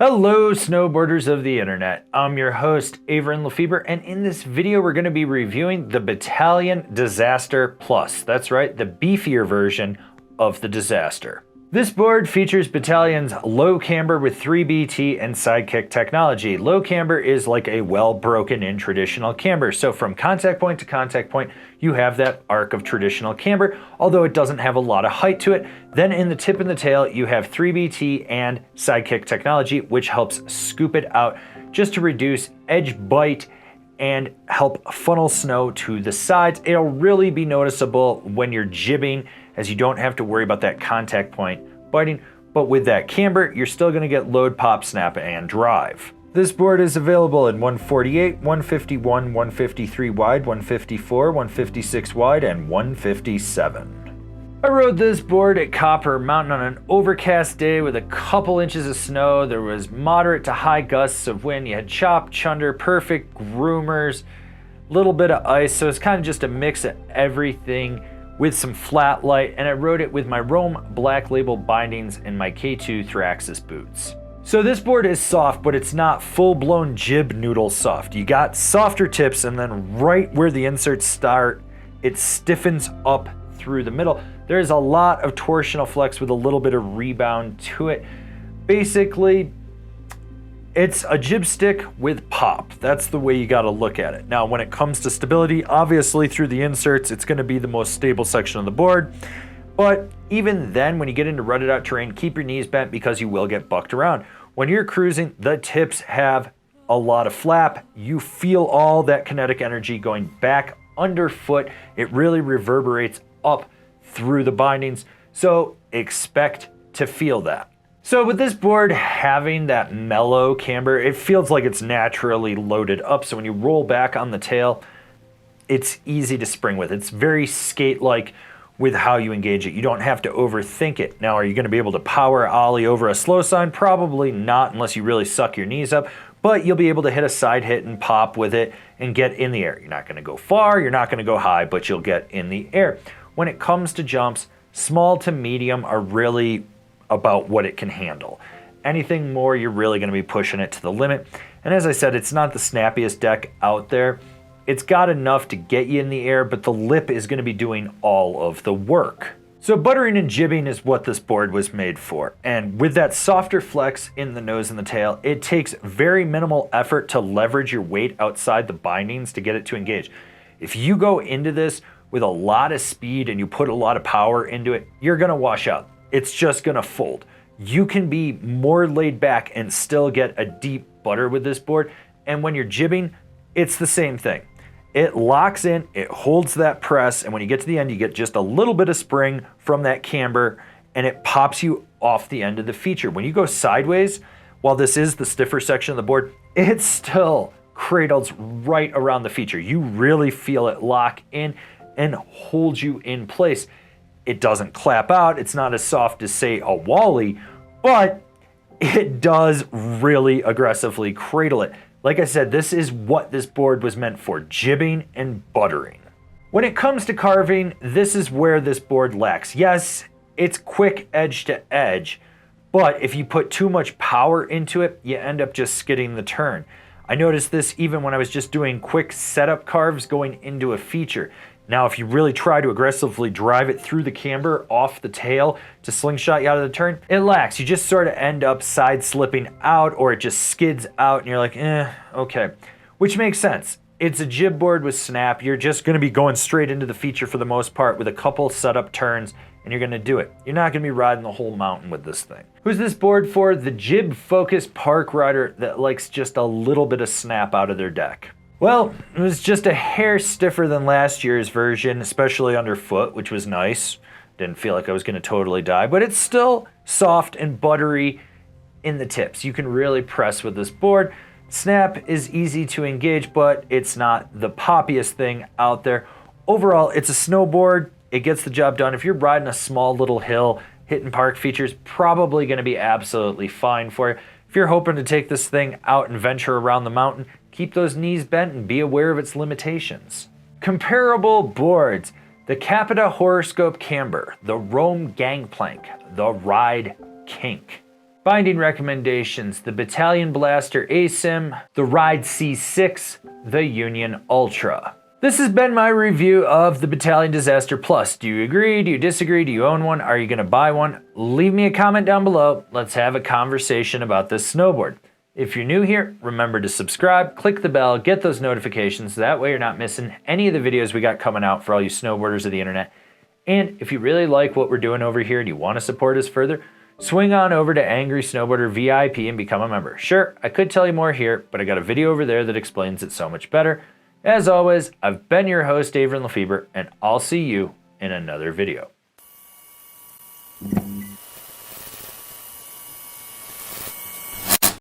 Hello, snowboarders of the internet. I'm your host, Avran LeFeber, and in this video, we're going to be reviewing the Bataleon Disaster Plus. That's right, the beefier version of the Disaster. This board features Bataleon's low camber with 3BT and sidekick technology. Low camber is like a well broken in traditional camber. So from contact point to contact point, you have that arc of traditional camber, although it doesn't have a lot of height to it. Then in the tip and the tail, you have 3BT and sidekick technology, which helps scoop it out just to reduce edge bite and help funnel snow to the sides. It'll really be noticeable when you're jibbing, as you don't have to worry about that contact point biting, but with that camber, you're still gonna get load, pop, snap, and drive. This board is available in 148, 151, 153 wide, 154, 156 wide, and 157. I rode this board at Copper Mountain on an overcast day with a couple inches of snow. There was moderate to high gusts of wind. You had chop, chunder, perfect groomers, little bit of ice, so it's kind of just a mix of everything with some flat light, and I rode it with my Rome Black Label bindings and my K2 Thraxis boots. So this board is soft, but it's not full-blown jib noodle soft. You got softer tips, and then right where the inserts start, it stiffens up through the middle. There's a lot of torsional flex with a little bit of rebound to it. Basically, it's a jib stick with pop. That's the way you got to look at it. Now, when it comes to stability, obviously through the inserts, it's going to be the most stable section of the board. But even then, when you get into rutted out terrain, keep your knees bent because you will get bucked around. When you're cruising, the tips have a lot of flap. You feel all that kinetic energy going back underfoot. It really reverberates up through the bindings. So expect to feel that. So with this board having that mellow camber, it feels like it's naturally loaded up. So when you roll back on the tail, it's easy to spring with. It's very skate-like with how you engage it. You don't have to overthink it. Now, are you gonna be able to power ollie over a slow sign? Probably not, unless you really suck your knees up, but you'll be able to hit a side hit and pop with it and get in the air. You're not gonna go far, you're not gonna go high, but you'll get in the air. When it comes to jumps, small to medium are really about what it can handle. Anything more, you're really going to be pushing it to the limit. And as I said, it's not the snappiest deck out there. It's got enough to get you in the air, but the lip is going to be doing all of the work. So buttering and jibbing is what this board was made for. And with that softer flex in the nose and the tail, it takes very minimal effort to leverage your weight outside the bindings to get it to engage. If you go into this with a lot of speed and you put a lot of power into it, you're going to wash out. It's just gonna fold. You can be more laid back and still get a deep butter with this board. And when you're jibbing, it's the same thing. It locks in, it holds that press, and when you get to the end, you get just a little bit of spring from that camber, and it pops you off the end of the feature. When you go sideways, while this is the stiffer section of the board, it still cradles right around the feature. You really feel it lock in and hold you in place. It doesn't clap out. It's not as soft as, say, a Wally, but it does really aggressively cradle it. Like I said, this is what this board was meant for, jibbing and buttering. When it comes to carving, this is where this board lacks. Yes, it's quick edge to edge, but if you put too much power into it, you end up just skidding the turn. I noticed this even when I was just doing quick setup carves going into a feature. Now, if you really try to aggressively drive it through the camber off the tail to slingshot you out of the turn, it lacks. You just sort of end up side slipping out, or it just skids out and you're like, okay. Which makes sense. It's a jib board with snap. You're just gonna be going straight into the feature for the most part with a couple setup turns, and you're gonna do it. You're not gonna be riding the whole mountain with this thing. Who's this board for? The jib-focused park rider that likes just a little bit of snap out of their deck. Well, it was just a hair stiffer than last year's version, especially underfoot, which was nice. Didn't feel like I was gonna totally die, but it's still soft and buttery in the tips. You can really press with this board. Snap is easy to engage, but it's not the poppiest thing out there. Overall, it's a snowboard. It gets the job done. If you're riding a small little hill, hitting park features, probably gonna be absolutely fine for you. If you're hoping to take this thing out and venture around the mountain, keep those knees bent and be aware of its limitations. Comparable boards: the Capita Horoscope Camber, the Rome Gangplank, the Ride Kink. binding recommendations, the Bataleon Blaster ASIM, the Ride C6, the Union Ultra. This has been my review of the Bataleon Disaster Plus. Do you agree? Do you disagree? Do you own one? Are you going to buy one? Leave me a comment down below. Let's have a conversation about this snowboard. If you're new here, remember to subscribe, click the bell, get those notifications. That way you're not missing any of the videos we got coming out for all you snowboarders of the internet. And if you really like what we're doing over here and you want to support us further, swing on over to Angry Snowboarder VIP and become a member. Sure, I could tell you more here, but I got a video over there that explains it so much better. As always, I've been your host, Avran LeFeber, and I'll see you in another video.